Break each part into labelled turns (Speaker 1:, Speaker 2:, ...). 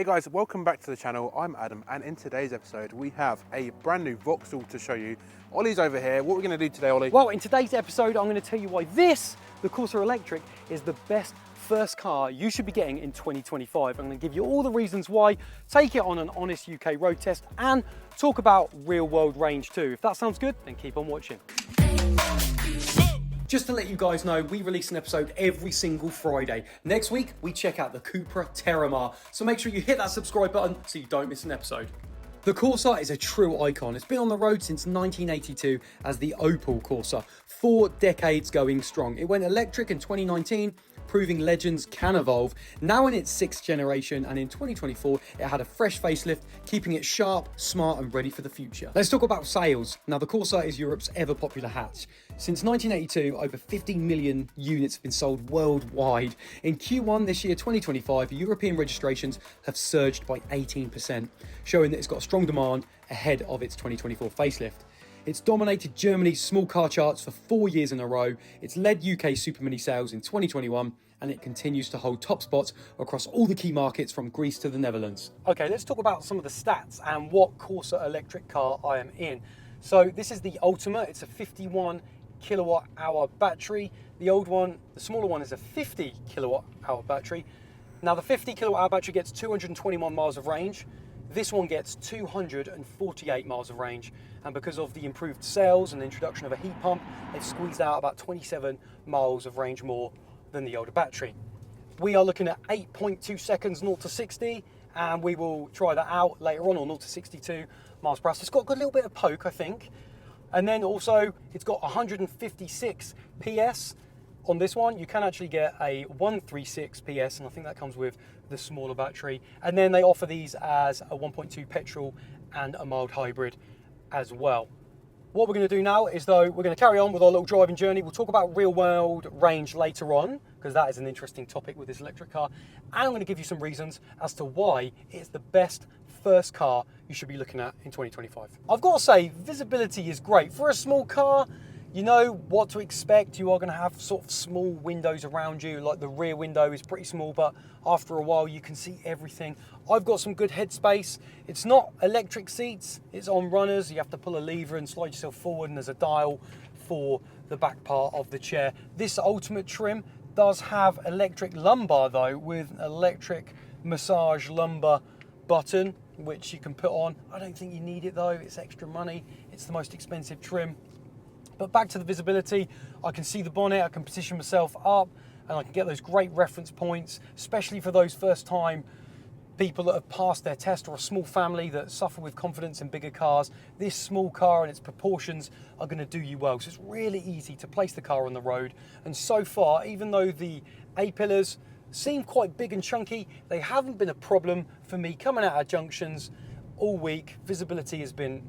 Speaker 1: Hey guys, welcome back to the channel. I'm Adam, and in today's episode we have a brand new Vauxhall to show you. Ollie's over here. What are we going to do today, Ollie?
Speaker 2: Well, in today's episode I'm going to tell you why the Corsa Electric, is the best first car you should be getting in 2025. I'm going to give you all the reasons why, take it on an honest UK road test, and talk about real world range too. If that sounds good, then keep on watching. Just to let you guys know, we release an episode every single Friday. Next week, we check out the Cupra Terramar, so make sure you hit that subscribe button so you don't miss an episode. The Corsa is a true icon. It's been on the road since 1982 as the Opel Corsa, 4 decades going strong. It went electric in 2019, proving legends can evolve. Now in its 6th generation, and in 2024, it had a fresh facelift, keeping it sharp, smart, and ready for the future. Let's talk about sales. Now, the Corsa is Europe's ever popular hatch. Since 1982, over 15 million units have been sold worldwide. In Q1 this year, 2025, European registrations have surged by 18%, showing that it's got strong demand ahead of its 2024 facelift. It's dominated Germany's small car charts for 4 years in a row. It's led UK Super Mini sales in 2021, and it continues to hold top spots across all the key markets from Greece to the Netherlands. Okay, let's talk about some of the stats and what Corsa electric car I am in. So this is the Ultima. It's a 51 kilowatt hour battery. The old one, the smaller one, is a 50 kilowatt hour battery. Now the 50 kilowatt hour battery gets 221 miles of range. This one gets 248 miles of range, and because of the improved sales and the introduction of a heat pump, they've squeezed out about 27 miles of range more than the older battery. We are looking at 8.2 seconds 0 to 60, and we will try that out later on 0 to 62 miles per hour. So it's got a little bit of poke, I think. And then also it's got 156 PS. On this one, you can actually get a 136 PS, and I think that comes with the smaller battery. And then they offer these as a 1.2 petrol and a mild hybrid as well. What we're going to do now is, though, we're going to carry on with our little driving journey. We'll talk about real world range later on, because that is an interesting topic with this electric car. And I'm going to give you some reasons as to why it's the best first car you should be looking at in 2025. I've got to say, visibility is great. For a small car, you know what to expect. You are going to have sort of small windows around you, like the rear window is pretty small, but after a while you can see everything. I've got some good headspace. It's not electric seats, it's on runners. You have to pull a lever and slide yourself forward, and there's a dial for the back part of the chair. This Ultimate trim does have electric lumbar though, with an electric massage lumbar button, which you can put on. I don't think you need it though, it's extra money. It's the most expensive trim. But back to the visibility, I can see the bonnet, I can position myself up, and I can get those great reference points, especially for those first time people that have passed their test, or a small family that suffer with confidence in bigger cars. This small car and its proportions are going to do you well. So it's really easy to place the car on the road. And so far, even though the A-pillars seem quite big and chunky, they haven't been a problem for me coming out of junctions all week. Visibility has been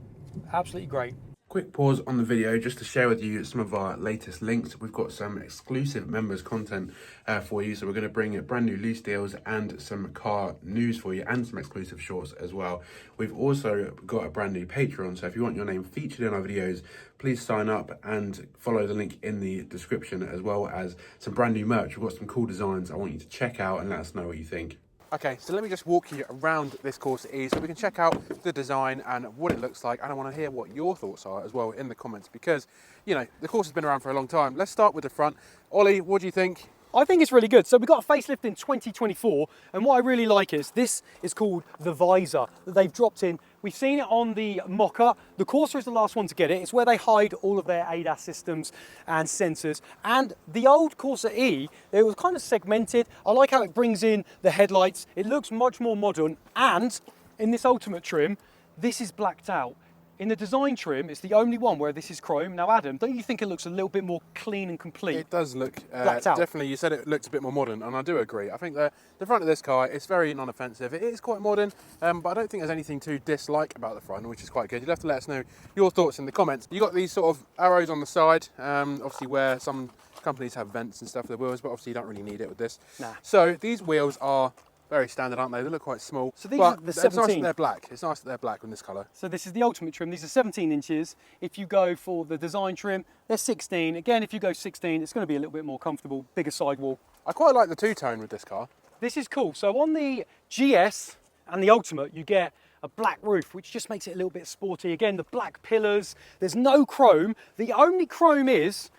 Speaker 2: absolutely great.
Speaker 1: Quick pause on the video just to share with you some of our latest links. We've got some exclusive members content for you, so we're going to bring brand new lease deals and some car news for you, and some exclusive shorts as well. We've also got a brand new Patreon, so if you want your name featured in our videos, please sign up and follow the link in the description, as well as some brand new merch. We've got some cool designs I want you to check out and let us know what you think. Okay, so let me just walk you around this Corsa E so we can check out the design and what it looks like, and I want to hear what your thoughts are as well in the comments, because, you know, the Corsa's been around for a long time. Let's start with the front. Ollie, what do you think?
Speaker 2: I think it's really good. So we got a facelift in 2024, and what I really like is this is called the visor that they've dropped in. We've seen it on the Mocha. The Corsa is the last one to get it. It's where they hide all of their ADAS systems and sensors. And the old Corsa E, it was kind of segmented. I like how it brings in the headlights. It looks much more modern, and in this Ultimate trim, this is blacked out. In the design trim, it's the only one where this is chrome. Now, Adam, don't you think it looks a little bit more clean and complete?
Speaker 1: It does look, definitely, you said it looked a bit more modern, and I do agree. I think the front of this car is very non-offensive. It is quite modern, but I don't think there's anything to dislike about the front, which is quite good. You'll have to let us know your thoughts in the comments. You've got these sort of arrows on the side, obviously where some companies have vents and stuff for the wheels, but obviously you don't really need it with this.
Speaker 2: Nah.
Speaker 1: So these wheels are very standard, aren't they? They look quite small.
Speaker 2: So these are the 17.
Speaker 1: It's nice that they're black. It's nice that they're black in this colour.
Speaker 2: So this is the Ultimate trim. These are 17 inches. If you go for the design trim, they're 16. Again, if you go 16, it's going to be a little bit more comfortable, bigger sidewall.
Speaker 1: I quite like the two-tone with this car.
Speaker 2: This is cool. So on the GS and the Ultimate, you get a black roof, which just makes it a little bit sporty. Again, the black pillars, there's no chrome. The only chrome is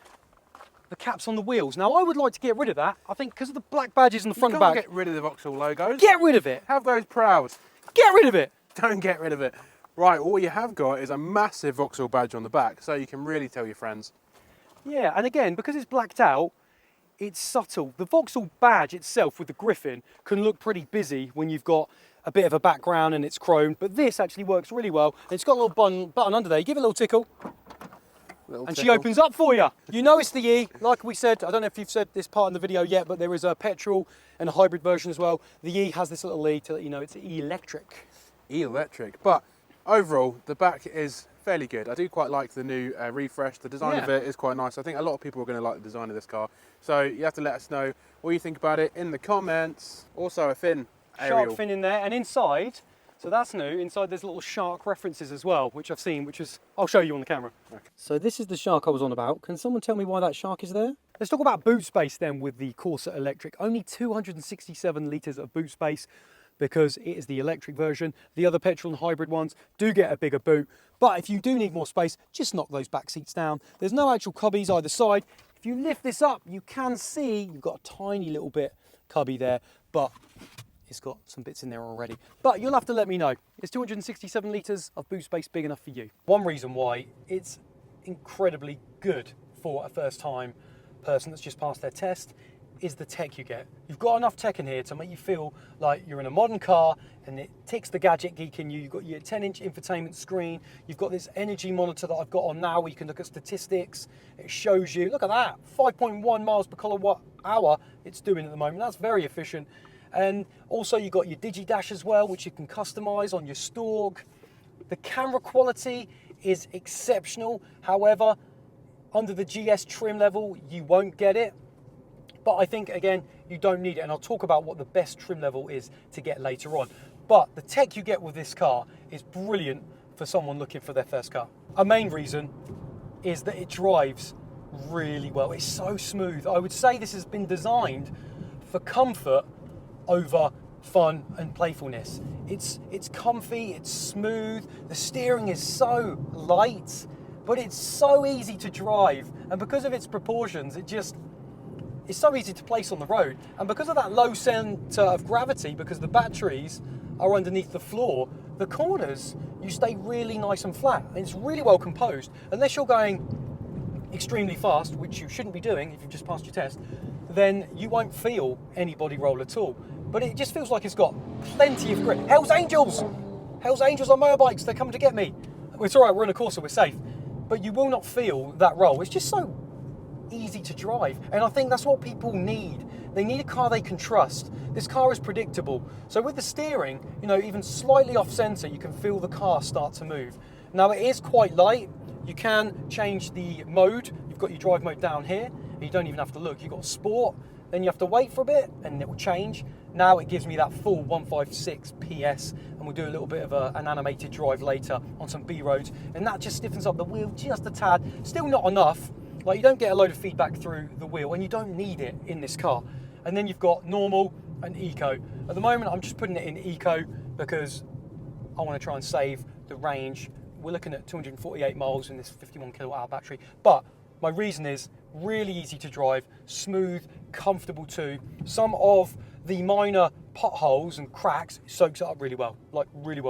Speaker 2: the caps on the wheels. Now, I would like to get rid of that. I think because of the black badges in the front and back.
Speaker 3: Get rid of the Vauxhall logos.
Speaker 2: Get rid of it.
Speaker 3: Have those proud.
Speaker 2: Get rid of it.
Speaker 3: Don't get rid of it. Right, all you have got is a massive Vauxhall badge on the back, so you can really tell your friends.
Speaker 2: Yeah, and again, because it's blacked out, it's subtle. The Vauxhall badge itself with the Griffin can look pretty busy when you've got a bit of a background and it's chromed, but this actually works really well. And it's got a little button under there. You give it a little tickle, she opens up for you. You know it's the E. Like we said, I don't know if you've said this part in the video yet, but there is a petrol and a hybrid version as well. The E has this little E to let you know it's electric.
Speaker 3: Electric. But overall, the back is fairly good. I do quite like the new refresh. The design of it is quite nice. I think a lot of people are going to like the design of this car. So you have to let us know what you think about it in the comments. Also a fin.
Speaker 2: Shark fin in there, and inside, so that's new, inside there's little shark references as well, which I've seen, which is, I'll show you on the camera. Okay. So this is the shark I was on about. Can someone tell me why that shark is there? Let's talk about boot space then with the Corsa Electric. Only 267 litres of boot space because it is the electric version. The other petrol and hybrid ones do get a bigger boot, but if you do need more space, just knock those back seats down. There's no actual cubbies either side. If you lift this up, you can see you've got a tiny little bit cubby there, but it's got some bits in there already. But you'll have to let me know. Is 267 litres of boot space big enough for you? One reason why it's incredibly good for a first time person that's just passed their test is the tech you get. You've got enough tech in here to make you feel like you're in a modern car, and it ticks the gadget geek in you. You've got your 10-inch infotainment screen. You've got this energy monitor that I've got on now where you can look at statistics. It shows you, look at that, 5.1 miles per kilowatt hour it's doing at the moment. That's very efficient. And also you've got your DigiDash as well, which you can customize on your Stork. The camera quality is exceptional. However, under the GS trim level, you won't get it. But I think, again, you don't need it. And I'll talk about what the best trim level is to get later on. But the tech you get with this car is brilliant for someone looking for their first car. A main reason is that it drives really well. It's so smooth. I would say this has been designed for comfort over fun and playfulness. It's comfy, it's smooth, the steering is so light, but it's so easy to drive. And because of its proportions, it's so easy to place on the road. And because of that low center of gravity, because the batteries are underneath the floor, the corners, you stay really nice and flat. And it's really well composed. Unless you're going extremely fast, which you shouldn't be doing if you've just passed your test, then you won't feel any body roll at all. But it just feels like it's got plenty of grip. Hell's Angels! Hell's Angels on motorbikes, they're coming to get me. It's all right, we're in a Corsa, we're safe. But you will not feel that roll. It's just so easy to drive. And I think that's what people need. They need a car they can trust. This car is predictable. So with the steering, even slightly off center, you can feel the car start to move. Now it is quite light. You can change the mode. You've got your drive mode down here. And you don't even have to look. You've got sport. Then you have to wait for a bit and it will change. Now it gives me that full 156 PS, and we'll do a little bit of an animated drive later on some B roads, and that just stiffens up the wheel just a tad. Still not enough. Like, you don't get a load of feedback through the wheel, and you don't need it in this car. And then you've got normal and eco. At the moment, I'm just putting it in eco because I want to try and save the range. We're looking at 248 miles in this 51 kilowatt hour battery, but my reason is really easy to drive, smooth, comfortable too. Some of the minor potholes and cracks soaks it up really well,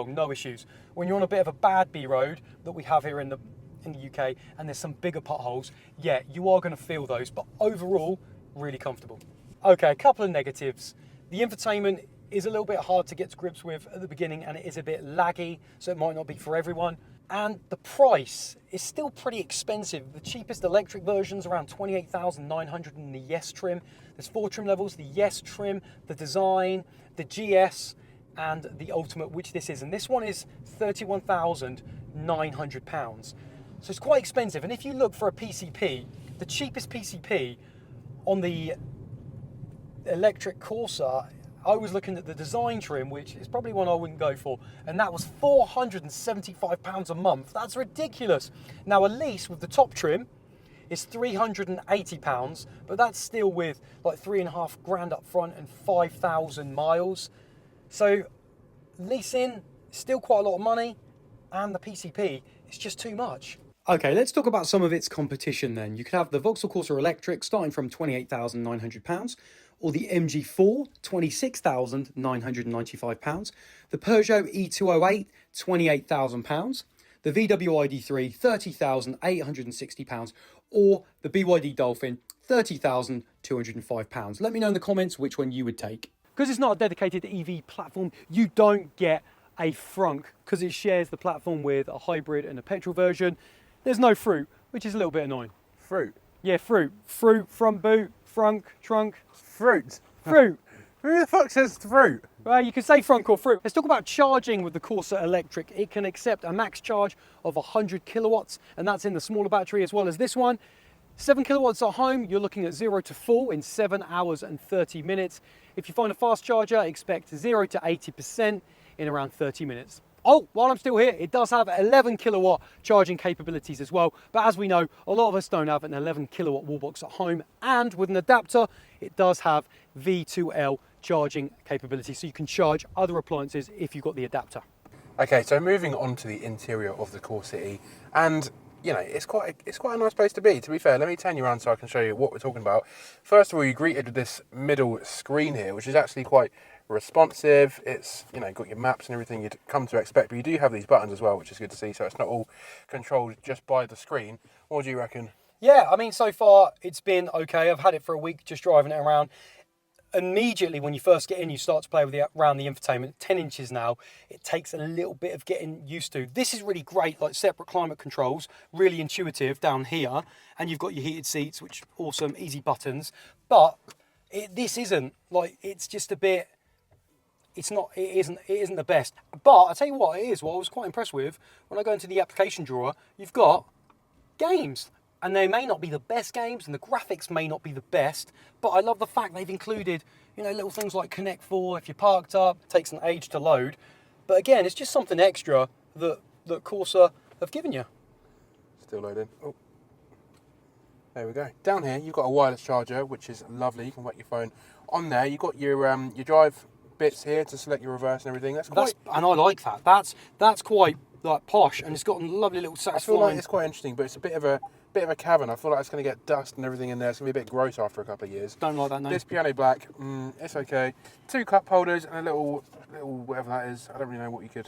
Speaker 2: no issues. When you're on a bit of a bad B road that we have here in the UK, and there's some bigger potholes, yeah, you are going to feel those, but overall, really comfortable. Okay, a couple of negatives. The infotainment is a little bit hard to get to grips with at the beginning, and it is a bit laggy, so it might not be for everyone. And the price is still pretty expensive. The cheapest electric version's around $28,900 in the Yes trim. There's 4 trim levels: the Yes trim, the Design, the GS, and the Ultimate, which this is. And this one is £31,900. So it's quite expensive. And if you look for a PCP, the cheapest PCP on the electric Corsa, I was looking at the Design trim, which is probably one I wouldn't go for, and that was £475 a month. That's ridiculous. Now a lease with the top trim is £380, but that's still with like 3.5 grand up front and 5,000 miles. So leasing is still quite a lot of money, and the PCP is just too much. Okay, let's talk about some of its competition then. You could have the Vauxhall Corsa Electric starting from £28,900, or the MG4, £26,995, the Peugeot E208, £28,000, the VW ID3, £30,860, or the BYD Dolphin, £30,205. Let me know in the comments which one you would take. Because it's not a dedicated EV platform, you don't get a frunk because it shares the platform with a hybrid and a petrol version. There's no fruit, which is a little bit annoying.
Speaker 3: Fruit?
Speaker 2: Yeah, fruit. Fruit, front boot, frunk, trunk.
Speaker 3: Fruit?
Speaker 2: Fruit.
Speaker 3: Who the fuck says fruit?
Speaker 2: Well, you can say frunk or fruit. Let's talk about charging with the Corsa Electric. It can accept a max charge of 100 kilowatts, and that's in the smaller battery as well as this one. 7 kilowatts at home, you're looking at 0 to full in 7 hours and 30 minutes. If you find a fast charger, expect 0 to 80% in around 30 minutes. Oh, while I'm still here, it does have 11 kilowatt charging capabilities as well. But as we know, a lot of us don't have an 11 kilowatt wall box at home. And with an adapter, it does have V2L charging capability. So you can charge other appliances if you've got the adapter.
Speaker 3: Okay, so moving on to the interior of the Corsa E, and you know, it's quite a nice place to be. To be fair, let me turn you around so I can show you what we're talking about. First of all, you're greeted with this middle screen here, which is actually quite responsive. It's, you know, got your maps and everything you'd come to expect, but you do have these buttons as well, which is good to see. So it's not all controlled just by the screen. What do you reckon?
Speaker 2: Yeah, I mean, so far it's been okay. I've had it for a week, just driving it around. Immediately when you first get in, you start to play with around the infotainment. 10 inches now, it takes a little bit of getting used to. This is really great, like separate climate controls, really intuitive down here, and you've got your heated seats, which awesome, easy buttons. But this isn't like, it's just a bit. It isn't the best. But I tell you what, it is. What I was quite impressed with when I go into the application drawer, you've got games. And they may not be the best games, and the graphics may not be the best, but I love the fact they've included, you know, little things like Connect 4. If you're parked up, it takes an age to load. But again, it's just something extra that Corsa have given you.
Speaker 3: Still loading. Oh, there we go. Down here, you've got a wireless charger, which is lovely. You can whack your phone on there. You've got your drive bits here to select your reverse and everything.
Speaker 2: And I like that. That's quite like posh, and it's got a lovely little satisfying.
Speaker 3: I feel like it's quite interesting, but it's a bit of a cavern. I feel like it's going to get dust and everything in there. It's going to be a bit gross after a couple of years.
Speaker 2: Don't like that name.
Speaker 3: This piano black, it's okay. 2 cup holders and a little whatever that is. I don't really know what you could.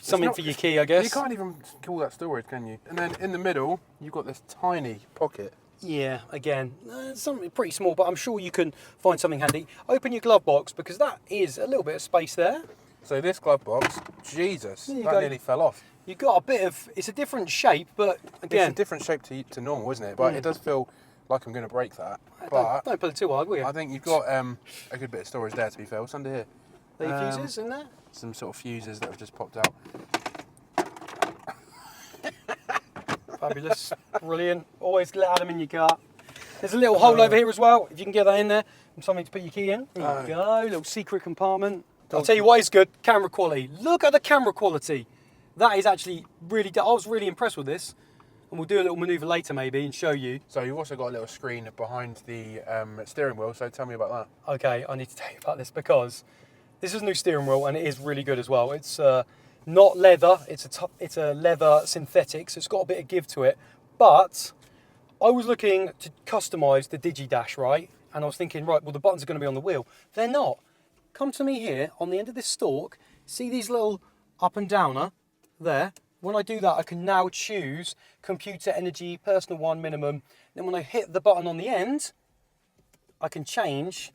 Speaker 2: Something for your key, I guess.
Speaker 3: You can't even call that storage, can you? And then in the middle, you've got this tiny pocket.
Speaker 2: Yeah, again, something pretty small, but I'm sure you can find something handy. Open your glove box, because that is a little bit of space there.
Speaker 3: So this glove box, Jesus, that nearly fell off.
Speaker 2: You've got a bit of, it's a different shape, but again.
Speaker 3: It's a different shape to normal, isn't it? But it does feel like I'm going to break that. But
Speaker 2: don't pull it too hard, will you?
Speaker 3: I think you've got a good bit of storage there, to be fair. What's under here?
Speaker 2: Are there fuses in there?
Speaker 3: Some sort of fuses that have just popped out.
Speaker 2: Fabulous, brilliant. Always let them in your car. There's a little hole over here as well, if you can get that in there. And something to put your key in. There you go, little secret compartment. I'll tell you what is good, camera quality. Look at the camera quality. That is actually really, I was really impressed with this. And we'll do a little manoeuvre later maybe and show you.
Speaker 3: So you've also got a little screen behind the steering wheel, so tell me about that.
Speaker 2: Okay, I need to tell you about this because this is a new steering wheel and it is really good as well. It's not leather, it's a leather synthetic, so it's got a bit of give to it. But I was looking to customise the DigiDash, right? And I was thinking, right, well the buttons are going to be on the wheel. They're not. Come to me here, on the end of this stalk, see these little up and downer there? When I do that, I can now choose computer energy, personal one, minimum. Then when I hit the button on the end, I can change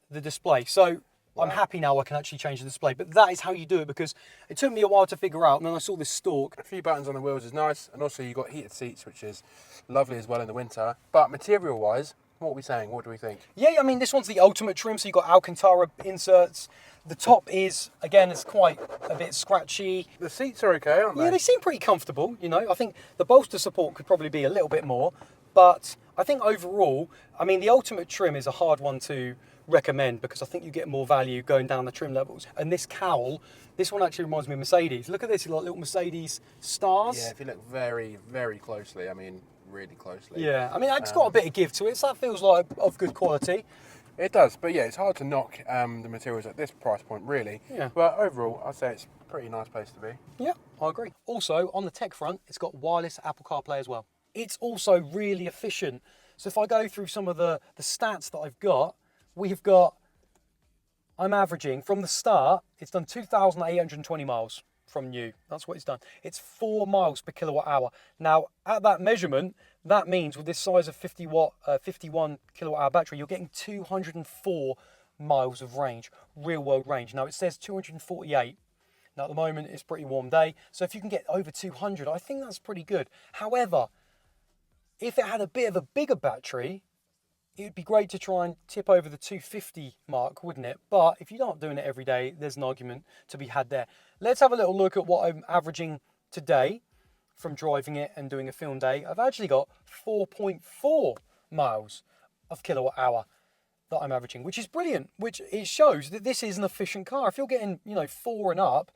Speaker 2: the display. So I'm happy now I can actually change the display, but that is how you do it because it took me a while to figure out, and then I saw this stalk.
Speaker 3: A few buttons on the wheels is nice, and also you've got heated seats, which is lovely as well in the winter. But material-wise, what are we saying? What do we think?
Speaker 2: Yeah, I mean, this one's the ultimate trim, so you've got Alcantara inserts. The top is, again, it's quite a bit scratchy.
Speaker 3: The seats are okay, aren't they?
Speaker 2: Yeah, they seem pretty comfortable, you know. I think the bolster support could probably be a little bit more, but I think overall, I mean, the ultimate trim is a hard one to recommend because I think you get more value going down the trim levels. And this cowl, this one actually reminds me of Mercedes. Look at this, like little Mercedes stars.
Speaker 3: Yeah, if you look very, very closely, I mean, really closely.
Speaker 2: Yeah, I mean, it's got a bit of give to it, so that feels like of good quality.
Speaker 3: It does, but yeah, it's hard to knock the materials at this price point, really.
Speaker 2: Yeah.
Speaker 3: But overall, I'd say it's a pretty nice place to be.
Speaker 2: Yeah, I agree. Also, on the tech front, it's got wireless Apple CarPlay as well. It's also really efficient. So if I go through some of the stats that I've got, I'm averaging, from the start, it's done 2,820 miles from new. That's what it's done. It's 4 miles per kilowatt hour. Now, at that measurement, that means with this size of 51 kilowatt hour battery, you're getting 204 miles of range, real world range. Now, it says 248. Now, at the moment, it's a pretty warm day. So if you can get over 200, I think that's pretty good. However, if it had a bit of a bigger battery, it would be great to try and tip over the 250 mark, wouldn't it? But if you're not doing it every day, there's an argument to be had there. Let's have a little look at what I'm averaging today from driving it and doing a film day. I've actually got 4.4 miles of kilowatt hour that I'm averaging, which is brilliant, which it shows that this is an efficient car. If you're getting, 4 and up,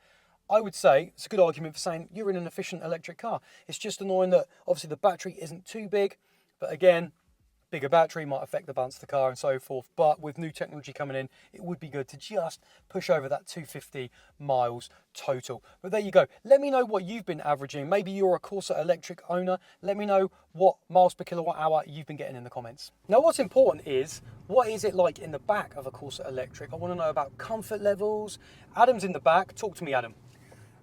Speaker 2: I would say it's a good argument for saying you're in an efficient electric car. It's just annoying that obviously the battery isn't too big, but again, bigger battery might affect the balance of the car and so forth. But with new technology coming in, it would be good to just push over that 250 miles total. But there you go. Let me know what you've been averaging. Maybe you're a Corsa Electric owner. Let me know what miles per kilowatt hour you've been getting in the comments. Now, what's important is, what is it like in the back of a Corsa Electric? I want to know about comfort levels. Adam's in the back. Talk to me, Adam.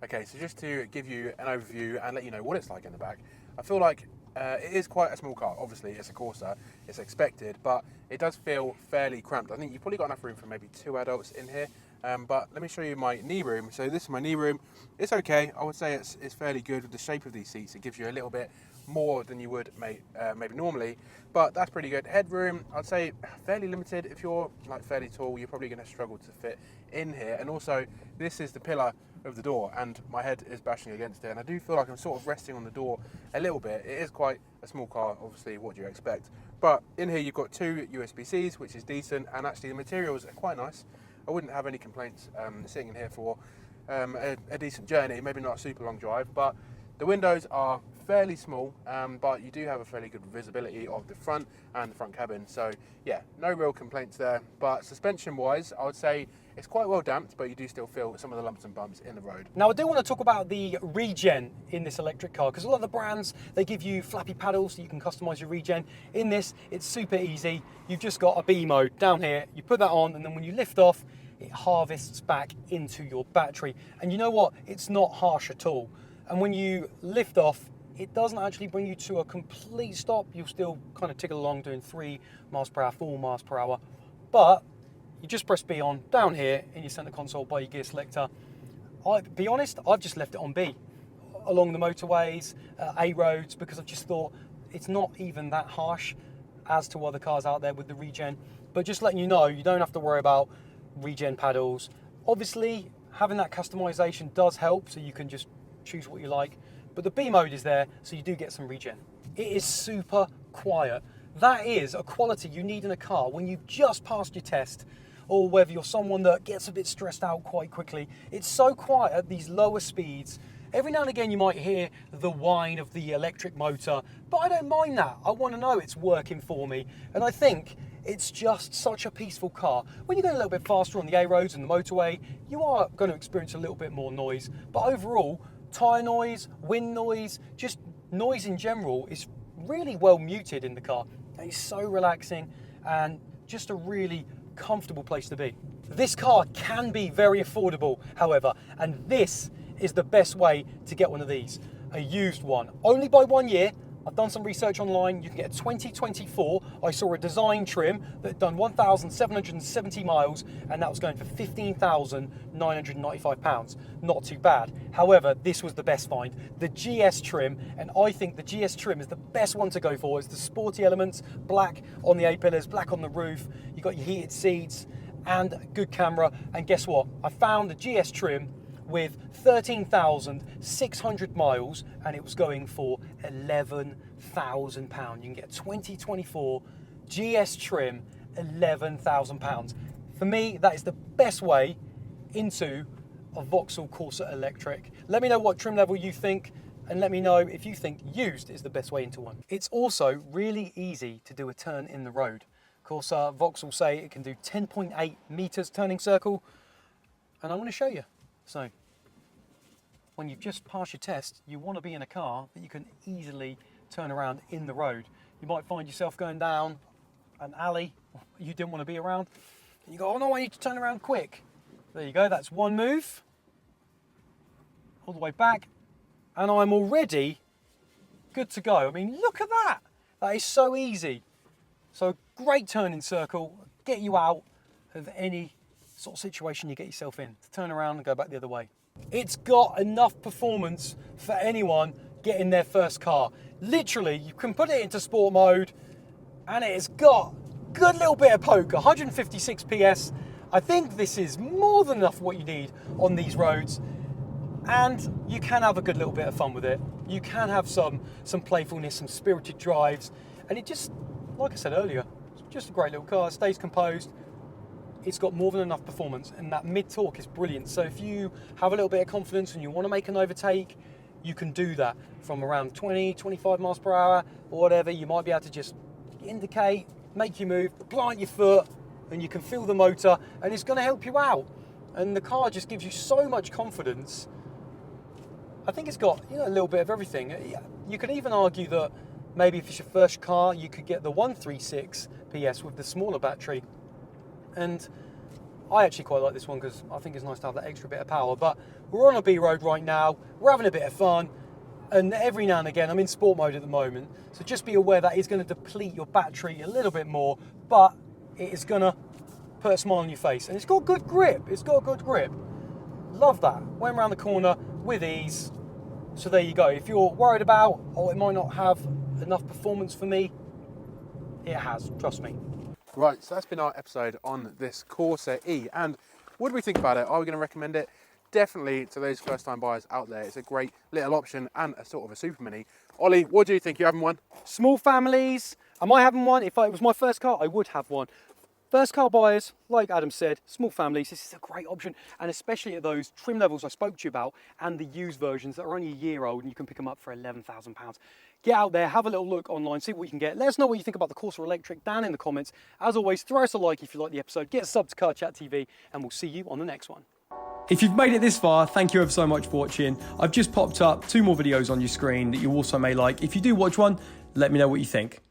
Speaker 3: Okay, so just to give you an overview and let you know what it's like in the back, I feel like it is quite a small car. Obviously, it's a Corsa, it's expected, but it does feel fairly cramped. I think you've probably got enough room for maybe 2 adults in here. But let me show you my knee room. So this is my knee room. It's okay. I would say it's fairly good with the shape of these seats. It gives you a little bit more than you would maybe normally, but that's pretty good. Headroom, I'd say fairly limited. If you're like fairly tall, you're probably going to struggle to fit in here. And also, this is the pillar of the door, and my head is bashing against it, and I do feel like I'm sort of resting on the door a little bit. It is quite a small car, obviously. What do you expect? But in here, you've got 2 USB-Cs, which is decent, and actually the materials are quite nice. I wouldn't have any complaints sitting in here for a decent journey. Maybe not a super long drive, but the windows are fairly small, but you do have a fairly good visibility of the front and the front cabin. So yeah, no real complaints there. But suspension wise, I would say it's quite well damped, but you do still feel some of the lumps and bumps in the road.
Speaker 2: Now, I do want to talk about the Regen in this electric car, because a lot of the brands, they give you flappy paddles so you can customize your Regen. In this, it's super easy. You've just got a B mode down here. You put that on, and then when you lift off, it harvests back into your battery. And you know what? It's not harsh at all. And when you lift off, it doesn't actually bring you to a complete stop. You'll still kind of tickle along doing 3 miles per hour, 4 miles per hour. But you just press B on down here in your center console by your gear selector. I'll be honest, I've just left it on B along the motorways, A roads, because I've just thought it's not even that harsh as to other cars out there with the Regen. But just letting you know, you don't have to worry about Regen paddles. Obviously, having that customization does help, so you can just choose what you like. But the B mode is there, so you do get some Regen. It is super quiet. That is a quality you need in a car when you've just passed your test, or whether you're someone that gets a bit stressed out quite quickly. It's so quiet at these lower speeds. Every now and again you might hear the whine of the electric motor, but I don't mind that. I want to know it's working for me. And I think it's just such a peaceful car. When you're going a little bit faster on the A roads and the motorway, you are going to experience a little bit more noise. But overall, tyre noise, wind noise, just noise in general is really well muted in the car. And it's so relaxing and just a really comfortable place to be. This car can be very affordable, however, and this is the best way to get one of these. A used one, only by 1 year. I've done some research online. You can get a 2024. I saw a design trim that had done 1,770 miles, and that was going for £15,995. Not too bad. However, this was the best find, the GS trim, and I think the GS trim is the best one to go for. It's the sporty elements, black on the A-pillars, black on the roof. You've got your heated seats and good camera. And guess what? I found the GS trim with 13,600 miles, and it was going for £11,000. You can get a 2024 GS trim, £11,000. For me, that is the best way into a Vauxhall Corsa Electric. Let me know what trim level you think, and let me know if you think used is the best way into one. It's also really easy to do a turn in the road. Corsa Vauxhall say it can do 10.8 meters turning circle, and I'm going to show you. So, when you've just passed your test, you want to be in a car that you can easily turn around in the road. You might find yourself going down an alley you didn't want to be around, and you go, oh no, I need to turn around quick. There you go, that's one move. All the way back, and I'm already good to go. I mean, look at that. That is so easy. So great turning circle, get you out of any sort of situation you get yourself in, to turn around and go back the other way. It's got enough performance for anyone getting their first car. Literally, you can put it into sport mode and it's got a good little bit of poke, 156 PS. I think this is more than enough what you need on these roads, and you can have a good little bit of fun with it. You can have some playfulness, some spirited drives, and it just, like I said earlier, it's just a great little car. It stays composed. It's got more than enough performance, and that mid-torque is brilliant. So if you have a little bit of confidence and you want to make an overtake, you can do that from around 20, 25 miles per hour or whatever. You might be able to just indicate, make you move, plant your foot, and you can feel the motor, and it's going to help you out. And the car just gives you so much confidence. I think it's got, you know, a little bit of everything. You could even argue that maybe if it's your first car, you could get the 136 PS with the smaller battery. And I actually quite like this one because I think it's nice to have that extra bit of power. But we're on a B road right now, we're having a bit of fun, and every now and again, I'm in sport mode at the moment, so just be aware that it's going to deplete your battery a little bit more, but it is going to put a smile on your face. And it's got good grip, Love that. Went around the corner with ease. So there you go. If you're worried about, oh, it might not have enough performance for me, it has, trust me.
Speaker 3: Right, so that's been our episode on this Corsa E. And what do we think about it? Are we going to recommend it? Definitely to those first-time buyers out there. It's a great little option and a sort of a super mini. Ollie, what do you think? You having one?
Speaker 2: Small families. Am I having one? If it was my first car, I would have one. First car buyers, like Adam said, small families, this is a great option, and especially at those trim levels I spoke to you about and the used versions that are only a year old and you can pick them up for £11,000. Get out there, have a little look online, see what you can get. Let us know what you think about the Corsa Electric down in the comments. As always, throw us a like if you like the episode, get a sub to Car Chat TV, and we'll see you on the next one. If you've made it this far, thank you ever so much for watching. I've just popped up 2 more videos on your screen that you also may like. If you do watch one, let me know what you think.